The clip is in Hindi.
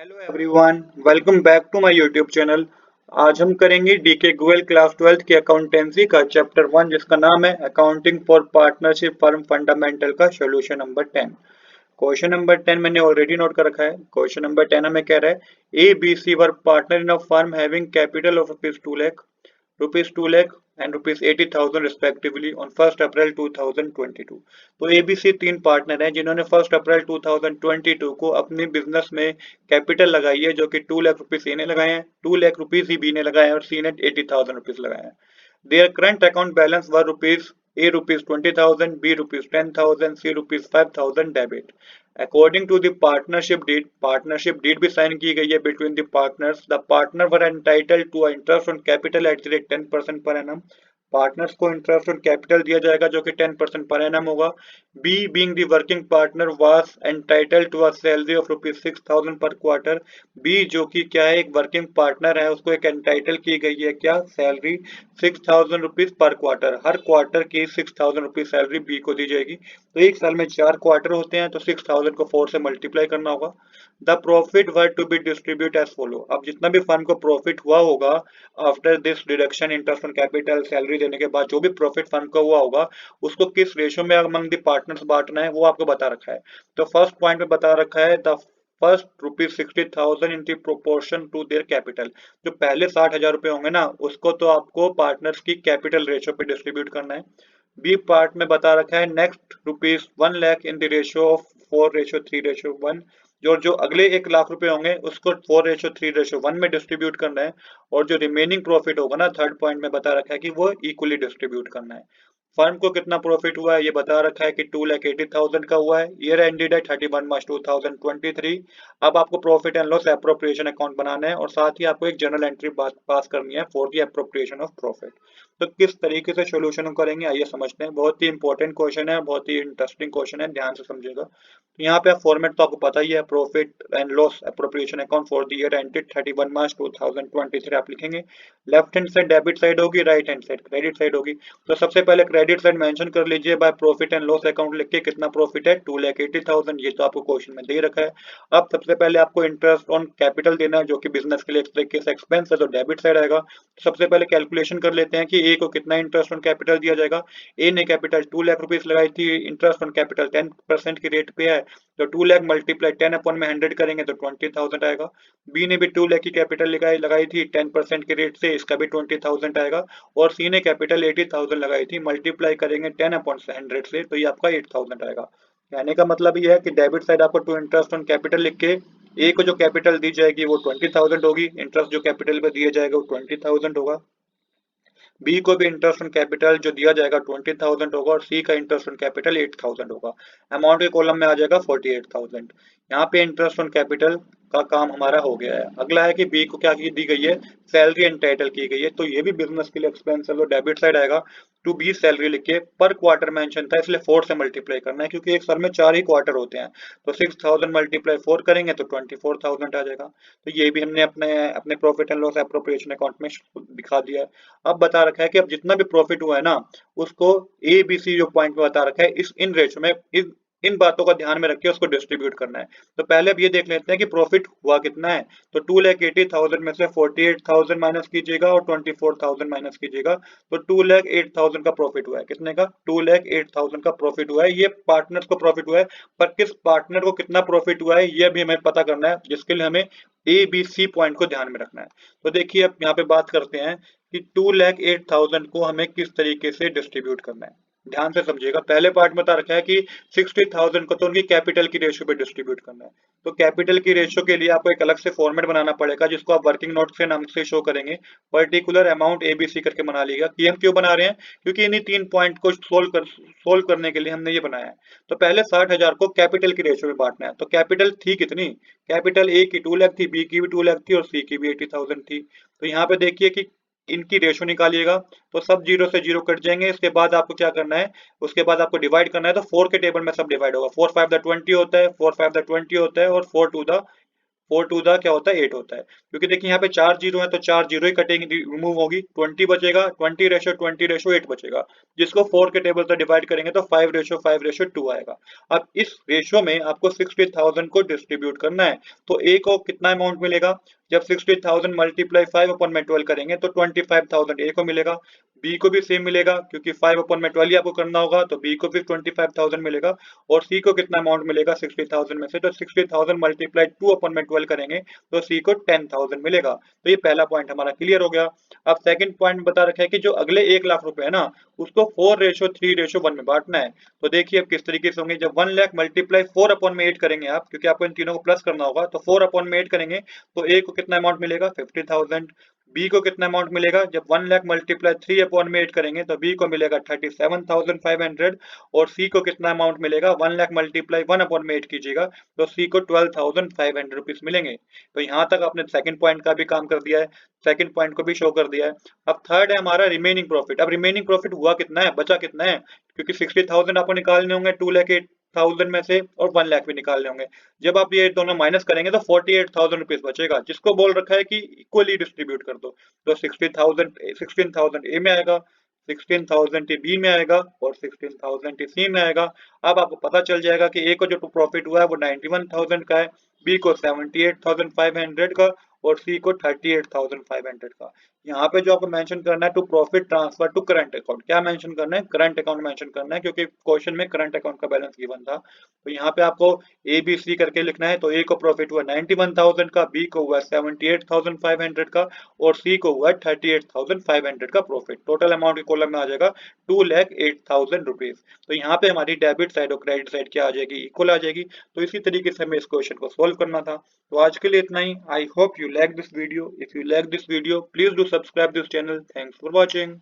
Hello everyone, welcome back to my YouTube channel. आज हम करेंगे डीके गोयल क्लास 12th की अकाउंटेंसी का चैप्टर 1 जिसका नाम है accounting for partnership firm fundamental का सॉल्यूशन नंबर 10। क्वेश्चन नंबर 10 मैंने ऑलरेडी नोट कर रखा है। क्वेश्चन नंबर 10 हमें कह रहा है A B C were partner in a firm having capital of rupees 2 lakh and rupees 80,000 respectively on 1 April 2022। तो एबीसी तीन पार्टनर हैं जिन्होंने 1 अप्रैल 2022 को अपनी बिजनेस में कैपिटल लगाई है, जो कि 2 लाख रुपीज ए ने लगाए हैं, 2 लाख रुपीज ही बी ने लगाए हैं और सी ने 80,000 रुपीज लगाए हैं। Their current account balance were rupees A rupees 20,000, B rupees 10,000, C rupees 5,000 debit. According to the partnership deed भी साइन की गई है between the partners. The partner were entitled to interest on capital at the rate 10% per annum. Partners को इंटरेस्ट ऑन कैपिटल दिया जाएगा जो कि 10% पर एनम होगा। B being the working partner was entitled to a salary of rupees 6,000 पर क्वार्टर। बी जो कि क्या है, एक वर्किंग पार्टनर है, उसको एक एंटाइटल की गई है क्या, सैलरी 6,000 रुपीज पर क्वार्टर। हर क्वार्टर की 6,000 रुपीज सैलरी बी को दी जाएगी। तो एक साल में 4 क्वार्टर होते हैं, तो 6,000 को 4 से मल्टीप्लाई करना होगा। The profit were to be distribute as follow. अब जितना भी फर्म को प्रॉफिट हुआ होगा after this deduction interest on capital, salary देने के बाद जो भी प्रॉफिट फर्म का हुआ होगा उसको किस रेशियो में अमंग द पार्टनर्स बांटना है वो आपको बता रखा है। तो फर्स्ट पॉइंट में बता रखा है the first rupees 60,000 in the proportion to their capital. जो पहले 60,000 रुपए होंगे ना, उसको तो आपको पार्टनर्स की कैपिटल रेशियो पे डिस्ट्रीब्यूट करना है। बी पार्ट में बता रखा है next rupees 1 lakh in the ratio of 4:3:1। जो अगले 1 लाख रुपए होंगे उसको 4:3:1 में डिस्ट्रीब्यूट करना है। और जो रिमेनिंग प्रॉफिट होगा ना, थर्ड पॉइंट में बता रखा है कि वो इक्वली डिस्ट्रीब्यूट करना है। फर्म को कितना प्रॉफिट हुआ है ये बता रखा है कि 2,80,000 का हुआ है। ईयर एंडेड है 31 मार्च 2023। अब आपको profit and loss appropriation account बनाना है और साथ ही आपको एक जर्नल एंट्री पास करनी है for the appropriation of profit. तो किस तरीके से सोल्यूशन करेंगे आइए समझते हैं। बहुत ही इंपॉर्टेंट क्वेश्चन है, बहुत ही इंटरेस्टिंग क्वेश्चन है, ध्यान से समझिएगा। तो यहाँ पे फॉर्मेट तो आपको पता ही है, profit and loss appropriation account for the year ended 31 March 2023 आप लिखेंगे। Left hand side debit side होगी, right hand side credit side होगी। तो सबसे पहले क्रेडिट साइड मेंशन कर लीजिए by profit and loss account लिख के कितना प्रॉफिट है 2,80,000, ये तो आपको क्वेश्चन में दे रखा है। अब सबसे पहले आपको इंटरेस्ट ऑन कैपिटल देना है जो कि बिजनेस के लिए एक तरीके से एक्सपेंस है, तो डेबिट साइड आएगा। सबसे पहले कैलकुलेशन कर लेते हैं कि ए को कितना इंटरेस्ट ऑन कैपिटल दिया जाएगा। ए ने कैपिटल 2 लाख रुपीस लगाई थी, इंटरेस्ट ऑन कैपिटल 10% की रेट पे है, तो 2 लाख मल्टीप्लाई 10 अपॉन में 100 करेंगे तो 20,000 आएगा। बी ने भी 2 लाख की कैपिटल लगाई थी 10% की रेट से, इसका भी 20,000 आएगा। और सी ने कैपिटल 80,000 लगाई थी, मल्टीप्लाई करेंगे 10 अपॉन 100 से, तो ये आपका 8,000 आएगा। कहने का मतलब ये है कि डेबिट साइड आपको टू इंटरेस्ट ऑन कैपिटल लिख के ए को जो कैपिटल दी जाएगी वो 20,000 होगी, इंटरेस्ट जो कैपिटल पे दिया जाएगा वो 20,000 होगा। बी को भी इंटरेस्ट ऑन कैपिटल जो दिया जाएगा 20,000 होगा और सी का इंटरेस्ट ऑन कैपिटल 8,000 होगा। अमाउंट के कॉलम में आ जाएगा 48,000। यहाँ पे इंटरेस्ट ऑन कैपिटल का काम हमारा हो गया है। अगला है कि बी को क्या दी गई है, सैलरी एंटाइटल की गई है, तो ये भी बिजनेस के लिए एक्सपेंस है, तो डेबिट साइड आएगा। टू बी सैलरी लिख के पर क्वार्टर मेंशन था इसलिए 4 से मल्टीप्लाई करना है क्योंकि एक साल में 4 ही क्वार्टर होते हैं। तो 6,000 मल्टीप्लाई 4 करेंगे तो 24,000 आ जाएगा। तो ये भी हमने अपने अपने profit and loss appropriation account में दिखा दिया है। अब बता रखा है कि अब जितना भी प्रॉफिट हुआ है ना, उसको ए बी सी जो पॉइंट में बता रखा है इस इन रेशो में इन बातों का ध्यान में रख के उसको डिस्ट्रीब्यूट करना है। तो पहले अब ये देख लेते हैं कि प्रॉफिट हुआ कितना है। तो 2,80,000 में से 48,000 माइनस कीजिएगा और 24,000 माइनस कीजिएगा, तो 2,08,000 का प्रॉफिट हुआ है। कितने का, 2,08,000 का प्रॉफिट हुआ है। ये पार्टनर्स को प्रॉफिट हुआ है, पर किस पार्टनर को कितना प्रॉफिट हुआ है ये भी हमें पता करना है, जिसके लिए हमें ए बी सी पॉइंट को ध्यान में रखना है। तो देखिए अब यहाँ पे बात करते हैं कि 2,08,000 को हमें किस तरीके से डिस्ट्रीब्यूट करना है। ध्यान से समझिएगा, पहले पार्ट में बता रखा है कि 60,000 को तो उनकी कैपिटल की रेशियो पे डिस्ट्रीब्यूट करना है। तो कैपिटल की रेशियो के लिए आपको एक अलग से फॉर्मेट बनाना पड़ेगा जिसको आप वर्किंग नोट के नाम से शो करेंगे। पर्टिकुलर अमाउंट एबीसी करके बना लीजिएगा। कि हम क्यों बना रहे हैं, क्योंकि इन्हीं 3 पॉइंट को सोल्व करने के लिए हमने ये बनाया है। तो पहले 60,000 को कैपिटल की रेशियो में बांटना है। तो कैपिटल थी कितनी, कैपिटल ए की 2 लाख थी, बी की भी 2 लाख थी और सी की भी 80,000 थी। तो यहाँ पे देखिए कि इनकी रेशो निकालिएगा, तो सब जीरो से जीरो कट जाएंगे। इसके बाद आपको क्या करना है, उसके बाद आपको डिवाइड करना है। तो 4 के टेबल में सब डिवाइड होगा, 4 5 द 20 होता है, 4 5 द 20 होता है और 4 2 द 4 टू द क्या होता है 8 होता है, क्योंकि देखिए यहाँ पे 4 जीरो है तो 4 जीरो ही कटेंगे, रिमूव होगी, 20 बचेगा, 20:20:2 बचेगा, जिसको 4 के टेबल से डिवाइड करेंगे तो 5:5:2 आएगा। अब इस रेशियो में आपको 60,000 को डिस्ट्रीब्यूट करना है, तो ए को कितना अमाउंट मिलेगा, जब 60,000 मल्टीप्लाई 5/12 करेंगे तो 25,000 ए को मिलेगा, बी को भी सेम मिलेगा क्योंकि 5/12 ही आपको करना होगा, तो बी को भी 25,000 मिलेगा, और सी को कितना अमाउंट मिलेगा 60,000 में से, तो 60,000 मल्टीप्लाई 2/12 करेंगे तो सी को 10,000 मिलेगा। तो ये पहला पॉइंट हमारा क्लियर हो गया। अब सेकंड पॉइंट बता रखा है कि जो अगले 1 लाख रुपए है ना, उसको 4:3:1 में बांटना है। तो देखिए अब किस तरीके से होंगे, जब 1 लाख मल्टीप्लाई 4/8 करेंगे आप, क्योंकि आपको इन तीनों को प्लस करना होगा, तो 4/8 करेंगे तो ए को कितना अमाउंट मिलेगा 50,000, बी को कितना अमाउंट मिलेगा, जब 1 लाख मल्टीप्लाई 3/8 करेंगे तो बी को मिलेगा 37,500, और सी को कितना अमाउंट मिलेगा, 1 लाख मल्टीप्लाई 1/8 कीजिएगा तो सी को 12,500 रुपीज मिलेंगे। तो यहाँ तक आपने सेकंड पॉइंट का भी काम कर दिया है, सेकंड पॉइंट को भी शो कर दिया है। अब थर्ड है हमारा रिमेनिंग प्रॉफिट। अब रिमेनिंग प्रॉफिट हुआ कितना है, बचा कितना है, क्योंकि 60,000 आपको निकालने होंगे 2,08,000 में से, और 1 लाख भी निकालने होंगे। जब आप ये दोनों माइनस करेंगे तो 48,000 रुपीज बचेगा, जिसको बोल रखा है कि इक्वली डिस्ट्रीब्यूट कर दो। तो 16,000 ए में आएगा, 16,000 बी में आएगा, और 16,000 सी में आएगा। अब आपको पता चल जाएगा कि ए को जो प्रॉफिट हुआ है वो 91,000 का है, बी को 78,500 का, और सी को 38,500 का। यहाँ पे जो आपको मेंशन करना है, to profit transfer to current account, क्या मेंशन करना है, करंट अकाउंट मेंशन करना है, क्योंकि क्वेश्चन में करंट अकाउंट का बैलेंस गिवन था। तो यहाँ पे आपको ए बी सी करके लिखना है। तो ए को प्रॉफिट हुआ 91,000 का, बी को हुआ 78,500 का, और सी को हुआ 38,500 का प्रॉफिट। टोटल अमाउंट के कॉलम में आ जाएगा 2,08,000 रुपीज। तो यहाँ पे हमारी डेबिट साइड और क्रेडिट साइड क्या आ जाएगी, इक्वल आ जाएगी। तो इसी तरीके से हमें इस क्वेश्चन को सोल्व करना था। तो आज के लिए इतना ही। I hope you like this video. If you like this video, please do subscribe this channel. Thanks for watching.